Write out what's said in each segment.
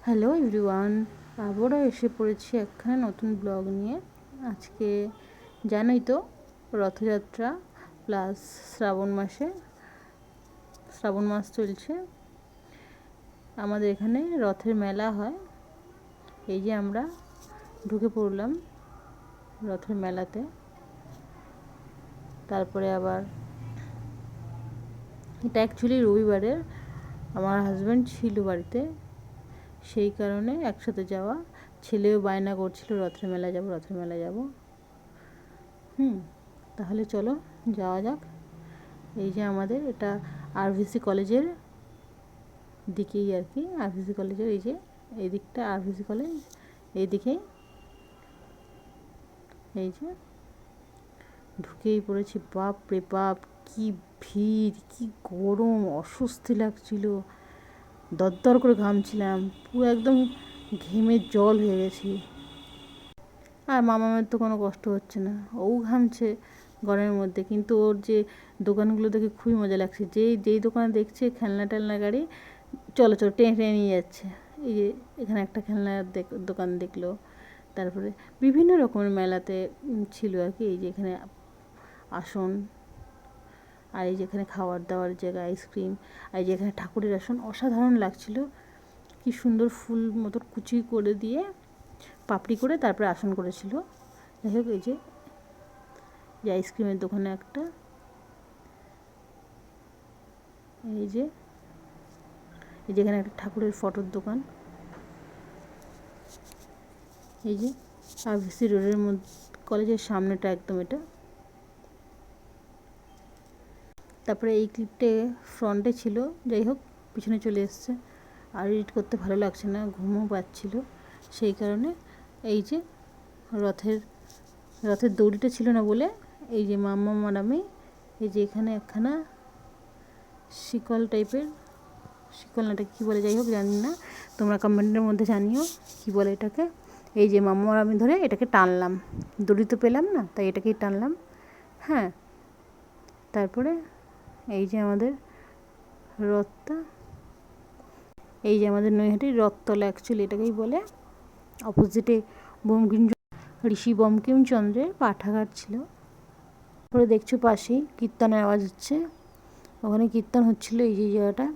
Hello everyone, আবারও এসে পড়েছি একখানে নতুন ব্লগ নিয়ে। আজকে জানোই তো রথযাত্রা প্লাস শ্রাবণ মাস চলছে। আমাদের এখানে রথের মেলা হয়। এই যে আমরা ঢুকে পড়লাম রথের মেলাতে। তারপরে আবার এটা অ্যাকচুয়ালি রবিবারের, আমার হাজব্যান্ড ছিল বাড়িতে, সেই কারণে একসাথে যাওয়া। ছেলেও বায়না করছিল রথের মেলা যাব। তাহলে চলো যাওয়া যাক। এই যে আমাদের এটা আরভিসি কলেজের দিকেই আর কি, আরভিসি কলেজের এই দিকটা আরভিসি কলেজ, এই দিকেই। এই যে ঢুকেই পড়েছি। বাপ রে বাপ, কি ভিড়, কি গরম, অস্বস্তি লাগছিল, দরদর করে ঘামছিলাম, পুরো একদম ঘেমে জল হয়ে গেছি। আর মামামের তো কোনো কষ্ট হচ্ছে না, ও ঘামছে গরমের মধ্যে, কিন্তু ওর যে দোকানগুলো দেখে খুবই মজা লাগছে। যেই দোকানে দেখছে খেলনা গাড়ি, চলো টেনে টেনে নিয়ে যাচ্ছে। এই যে এখানে একটা খেলনার দোকান দেখলো। তারপরে বিভিন্ন রকমের মেলাতে ছিল আর কি। এই যে এখানে আসন, আর এই যেখানে খাবার দাওয়ার জায়গা, আইসক্রিম, আর এই যে এখানে ঠাকুরের আসন, অসাধারণ লাগছিল। কি সুন্দর ফুল মতো কুচি করে দিয়ে পাপড়ি করে তারপরে আসন করেছিল। যাই হোক, এই যে আইসক্রিমের দোকানে একটা, এই যে যেখানে একটা ঠাকুরের ফটোর দোকান, এই যে আরভিসি রোডের মধ্যে কলেজের সামনেটা একদম এটা। তারপরে এই ক্লিপটে ফ্রন্টে ছিল, যাই হোক পিছনে চলে এসছে। আর এডিট করতে ভালো লাগছে না, ঘুমও পাচ্ছিল, সেই কারণে এই যে রথের দড়িটা ছিল না বলে এই যে মাম্মা ম্যাডামে এই যে এখানে একখানা শিকল টাইপের, শিকল নাটা কী বলে, যাই হোক জানি না, তোমরা কমেন্টের মধ্যে জানিও কী বলে এটাকে। এই যে মাম্মা আমি ধরে এটাকে টানলাম, দড়ি তো পেলাম না, তাই এটাকেই টানলাম। হ্যাঁ, তারপরে এই যে আমাদের রথটা, এই যে আমাদের নৈহাটির রথতলা, অ্যাকচুয়ালি এটাকেই বলে। অপোজিটে ঋষি বঙ্কিমচন্দ্রের পাঠাগার ছিল। তারপরে দেখছো পাশেই কীর্তনের আওয়াজ হচ্ছে, ওখানে কীর্তন হচ্ছিল এই যে জায়গাটা।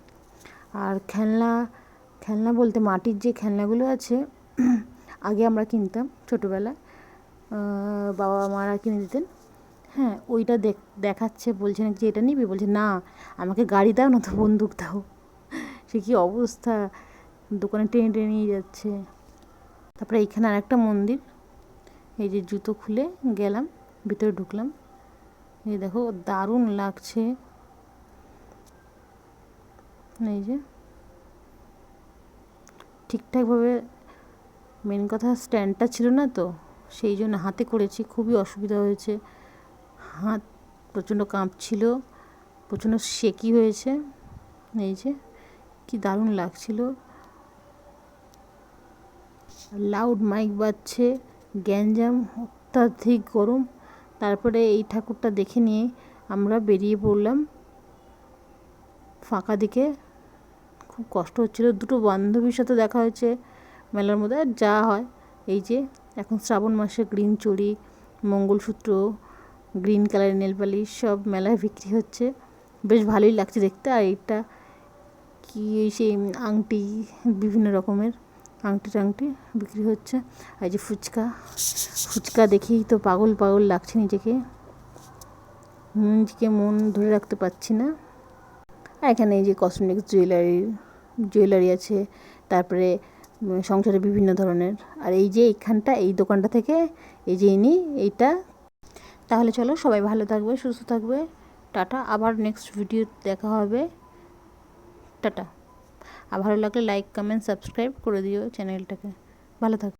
আর খেলনা বলতে মাটির যে খেলনাগুলো আছে, আগে আমরা কিনতাম ছোটোবেলায়, বাবা মারা কিনে দিতেন। হ্যাঁ, ওইটা দেখাচ্ছে, বলছে না যে এটা নিবি, বলছে না আমাকে গাড়ি দাও না তো বন্দুক দাও। সে কী অবস্থা, দোকানে টেনে টেনে নিয়ে যাচ্ছে। তারপরে এইখানে আর একটা মন্দির, এই যে জুতো খুলে গেলাম, ভিতরে ঢুকলাম। এই দেখো দারুণ লাগছে। এই যে ঠিকঠাকভাবে, মেন কথা স্ট্যান্ডটা ছিল না তো, সেই জন্য হাতে করেছি, খুবই অসুবিধা হয়েছে। হাত প্রচণ্ড কাঁপছিল, প্রচণ্ড সেকি হয়েছে। এই যে কি দারুণ লাগছিল, লাউড মাইক বাজছে, গ্যাঞ্জাম, অত্যাধিক গরম। তারপরে এই ঠাকুরটা দেখে নিয়ে আমরা বেরিয়ে পড়লাম ফাঁকা দিকে। খুব কষ্ট হচ্ছিল, দুটো বান্ধবীর সাথে দেখা হয়েছে মেলার মধ্যে, আর যা হয়। এই যে এখন শ্রাবণ মাসে গ্রিন চুড়ি, মঙ্গলসূত্র, গ্রিন কালারের নেলপালিশ সব মেলায় বিক্রি হচ্ছে, বেশ ভালোই লাগছে দেখতে। আর এইটা কি, সেই আংটি, বিভিন্ন রকমের আংটি বিক্রি হচ্ছে। আর যে ফুচকা দেখেই তো পাগল লাগছে নিজেকে মন ধরে রাখতে পারছি না। আর এখানে এই যে কসমেটিক্স জুয়েলারি আছে, তারপরে সংসারে বিভিন্ন ধরনের। আর এই যে এইখানটা, এই দোকানটা থেকে এই যে এইটা। তাহলে চলো, সবাই ভালো থাকবে, সুস্থ থাকবে, টাটা। আবার নেক্সট ভিডিও দেখা হবে, টাটা। আর ভালো লাগলে লাইক, কমেন্ট, সাবস্ক্রাইব করে দিও চ্যানেলটাকে। ভালো থাকবে।